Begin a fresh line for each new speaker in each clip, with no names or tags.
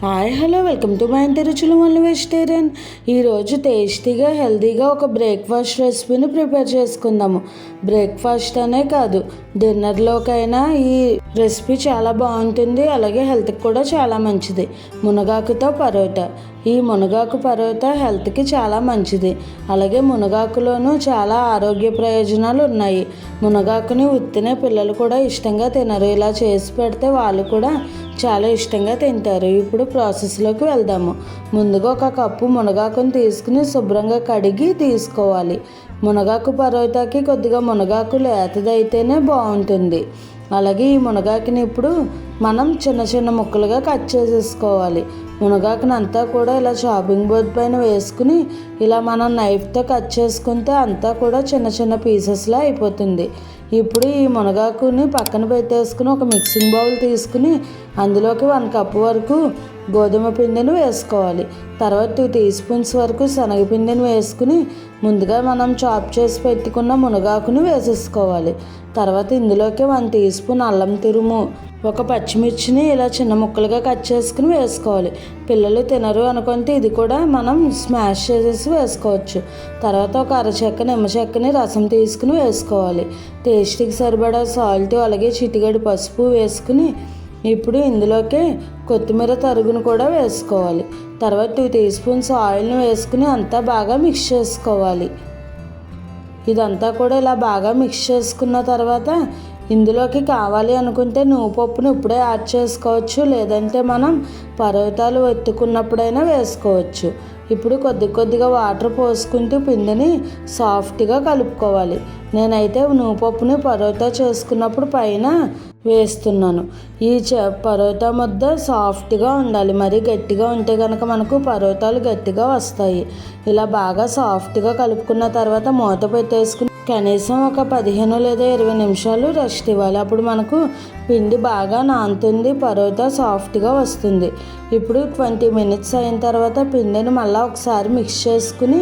Hi hello welcome to my ఇంటి రుచులు మళ్ళీ వెజిటేరియన్. ఈరోజు టేస్టీగా హెల్తీగా ఒక బ్రేక్ఫాస్ట్ రెసిపీని ప్రిపేర్ చేసుకుందాము. బ్రేక్ఫాస్ట్ అనే కాదు, డిన్నర్లోకైనా ఈ రెసిపీ చాలా బాగుంటుంది. అలాగే హెల్త్కి కూడా చాలా మంచిది. మునగాకుతో పరోటా. ఈ మునగాకు పరోటా హెల్త్కి చాలా మంచిది. అలాగే మునగాకులోనూ చాలా ఆరోగ్య ప్రయోజనాలు ఉన్నాయి. మునగాకుని ఉత్తినే పిల్లలు కూడా ఇష్టంగా తినరు. ఇలా చేసి పెడితే వాళ్ళు కూడా చాలా ఇష్టంగా తింటారు. ఇప్పుడు ప్రాసెస్లోకి వెళ్దాము. ముందుగా ఒక కప్పు మునగాకుని తీసుకుని శుభ్రంగా కడిగి తీసుకోవాలి. మునగాకు పరోటాకి కొద్దిగా మునగాకు లేతదైతేనే బాగుంటుంది. అలాగే ఈ మునగాకుని ఇప్పుడు మనం చిన్న చిన్న ముక్కలుగా కట్ చేసేసుకోవాలి. మునగాకుని అంతా కూడా ఇలా చాపింగ్ బోర్డ్ పైన వేసుకుని ఇలా మనం నైఫ్తో కట్ చేసుకుంటే అంతా కూడా చిన్న చిన్న పీసెస్లా అయిపోతుంది. ఇప్పుడు ఈ మునగాకుని పక్కన పెట్టేసుకుని ఒక మిక్సింగ్ బౌల్ తీసుకుని అందులోకి 1 కప్పు వరకు గోధుమ పిండిని వేసుకోవాలి. తర్వాత 2 టీ స్పూన్స్ వరకు శనగపిండిని వేసుకుని ముందుగా మనం చాప్ చేసి పెట్టుకున్న మునగాకుని వేసేసుకోవాలి. తర్వాత ఇందులోకి 1 టీ స్పూన్ అల్లం తురుము, ఒక పచ్చిమిర్చిని ఇలా చిన్న ముక్కలుగా కట్ చేసుకుని వేసుకోవాలి. పిల్లలు తినరు అనుకుంటే ఇది కూడా మనం స్మాష్ చేసేసి వేసుకోవచ్చు. తర్వాత ఒక అరచెక్క నిమ్మచెక్కని రసం తీసుకుని వేసుకోవాలి. టేస్ట్కి సరిపడా సాల్ట్, అలాగే చిటికెడు పసుపు వేసుకుని ఇప్పుడు ఇందులోకి కొత్తిమీర తరుగును కూడా వేసుకోవాలి. తర్వాత 2 టీ స్పూన్స్ ఆయిల్ని వేసుకుని అంతా బాగా మిక్స్ చేసుకోవాలి. ఇదంతా కూడా ఇలా బాగా మిక్స్ చేసుకున్న తర్వాత ఇందులోకి కావాలి అనుకుంటే నువ్వుపప్పును ఇప్పుడే యాడ్ చేసుకోవచ్చు, లేదంటే మనం పరోటాలు ఎత్తుకున్నప్పుడైనా వేసుకోవచ్చు. ఇప్పుడు కొద్దిగా వాటర్ పోసుకుంటూ పిండిని సాఫ్ట్గా కలుపుకోవాలి. నేనైతే నువ్వుపప్పుని పరోటా చేసుకున్నప్పుడు పైన వేస్తున్నాను. ఈ పరోటా ముద్ద సాఫ్ట్గా ఉండాలి. మరీ గట్టిగా ఉంటే కనుక మనకు పరోటాలు గట్టిగా వస్తాయి. ఇలా బాగా సాఫ్ట్గా కలుపుకున్న తర్వాత మూత పెట్టేసుకుని కనీసం ఒక 15 లేదా 20 నిమిషాలు రెస్ట్ ఇవ్వాలి. అప్పుడు మనకు పిండి బాగా నానుతుంది, పరోటా సాఫ్ట్గా వస్తుంది. ఇప్పుడు 20 మినిట్స్ అయిన తర్వాత పిండిని మళ్ళీ ఒకసారి మిక్స్ చేసుకుని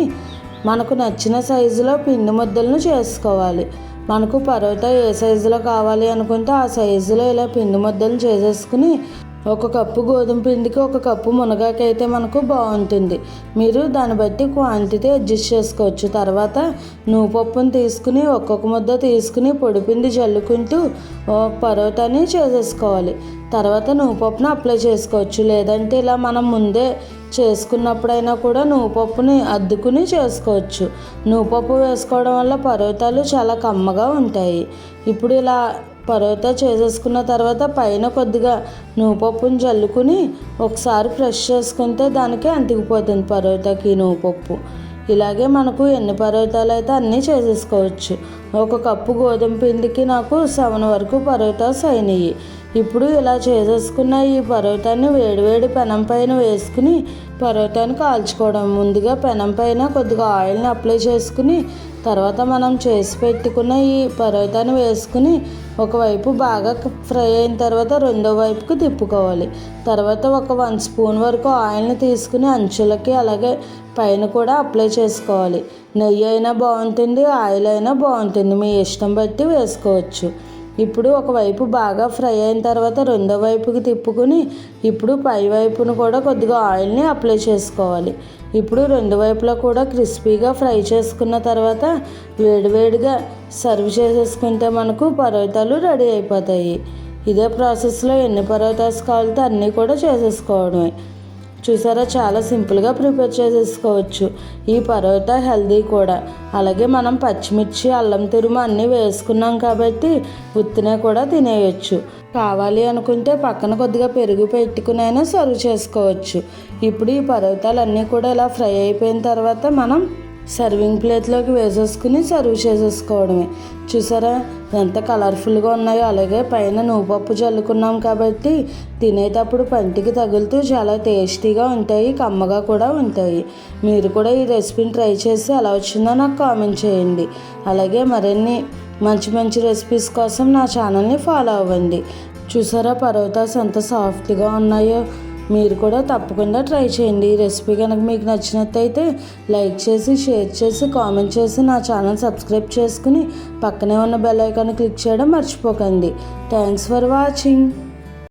మనకు నచ్చిన సైజులో పిండి ముద్దలను చేసుకోవాలి. మనకు పరోటా ఏ సైజులో కావాలి అనుకుంటే ఆ సైజులో ఇలా పిండి ముద్దలు చేసేసుకుని 1 కప్పు గోధుమ పిండికి 1 కప్పు మునగాకు అయితే మనకు బాగుంటుంది. మీరు దాన్ని బట్టి క్వాంటిటీ అడ్జస్ట్ చేసుకోవచ్చు. తర్వాత నువ్వుపప్పును తీసుకుని ఒక్కొక్క ముద్ద తీసుకుని పొడిపిండి జల్లుకుంటూ పరోటాని చేసేసుకోవాలి. తర్వాత నువ్వుపప్పును అప్లై చేసుకోవచ్చు, లేదంటే ఇలా మనం ముందే చేసుకున్నప్పుడైనా కూడా నువ్వుపప్పుని అద్దుకుని చేసుకోవచ్చు. నువ్వుపప్పు వేసుకోవడం వల్ల పరోటాలు చాలా కమ్మగా ఉంటాయి. ఇప్పుడు ఇలా పరోటా చేసేసుకున్న తర్వాత పైన కొద్దిగా నువ్వుపప్పుని జల్లుకుని ఒకసారి ప్రెస్ చేసుకుంటే దానికి అంటుకుపోతుంది పరోటాకి నువ్వుపప్పు. ఇలాగే మనకు ఎన్ని పరోటాలు అయితే అన్నీ చేసేసుకోవచ్చు. 1 కప్పు గోధుమ పిండికి నాకు 7 వరకు పరోటాస్ అయినాయి. ఇప్పుడు ఇలా చేసేసుకున్న ఈ పరోటాని వేడివేడి పెనం పైన వేసుకుని పరోటాని కాల్చుకోవడం. ముందుగా పెనం పైన కొద్దిగా ఆయిల్ని అప్లై చేసుకుని తర్వాత మనం చేసి పెట్టుకున్న ఈ పరోటాని వేసుకుని ఒకవైపు బాగా ఫ్రై అయిన తర్వాత రెండో వైపుకు తిప్పుకోవాలి. తర్వాత ఒక 1 స్పూన్ వరకు ఆయిల్ని తీసుకుని అంచులకి అలాగే పైన కూడా అప్లై చేసుకోవాలి. నెయ్యి అయినా బాగుంటుంది, ఆయిల్ అయినా బాగుంటుంది, మీ ఇష్టం బట్టి వేసుకోవచ్చు. ఇప్పుడు ఒకవైపు బాగా ఫ్రై అయిన తర్వాత రెండో వైపుకి తిప్పుకుని ఇప్పుడు పై వైపును కూడా కొద్దిగా ఆయిల్ని అప్లై చేసుకోవాలి. ఇప్పుడు 2 వైపులా కూడా క్రిస్పీగా ఫ్రై చేసుకున్న తర్వాత వేడివేడిగా సర్వ్ చేసేసుకుంటే మనకు పరోటాలు రెడీ అయిపోతాయి. ఇదే ప్రాసెస్లో ఎన్ని పరోటాస్ కావాలితే అన్నీ కూడా చేసేసుకోవడమే. చూసారా, చాలా సింపుల్గా ప్రిపేర్ చేసేసుకోవచ్చు. ఈ పరోటా హెల్దీ కూడా. అలాగే మనం పచ్చిమిర్చి, అల్లం తురుము అన్నీ వేసుకున్నాం కాబట్టి ఉత్తినే కూడా తినేయచ్చు. కావాలి అనుకుంటే పక్కన కొద్దిగా పెరుగు పెట్టుకునైనా సర్వ్ చేసుకోవచ్చు. ఇప్పుడు ఈ పరోటాలు అన్నీ కూడా ఇలా ఫ్రై అయిపోయిన తర్వాత మనం సర్వింగ్ ప్లేట్లోకి వేసేసుకుని సర్వ్ చేసేసుకోవడమే. చూసారా ఎంత కలర్ఫుల్గా ఉన్నాయో. అలాగే పైన నువ్వుపప్పు చల్లుకున్నాం కాబట్టి తినేటప్పుడు పంటికి తగులుతూ చాలా టేస్టీగా ఉంటాయి, కమ్మగా కూడా ఉంటాయి. మీరు కూడా ఈ రెసిపీని ట్రై చేసి ఎలా వచ్చిందో నాకు కామెంట్ చేయండి. అలాగే మరిన్ని మంచి రెసిపీస్ కోసం నా ఛానల్ని ఫాలో అవ్వండి. చూసారా పరోటాస్ ఎంత సాఫ్ట్గా ఉన్నాయో. మీరు కూడా తప్పకుండా ట్రై చేయండి. ఈ రెసిపీ కనుక మీకు నచ్చినట్టయితే లైక్ చేసి, షేర్ చేసి, కామెంట్ చేసి నా ఛానల్ సబ్స్క్రైబ్ చేసుకుని పక్కనే ఉన్న బెల్ ఐకాన్ క్లిక్ చేయడం మర్చిపోకండి. Thanks for watching.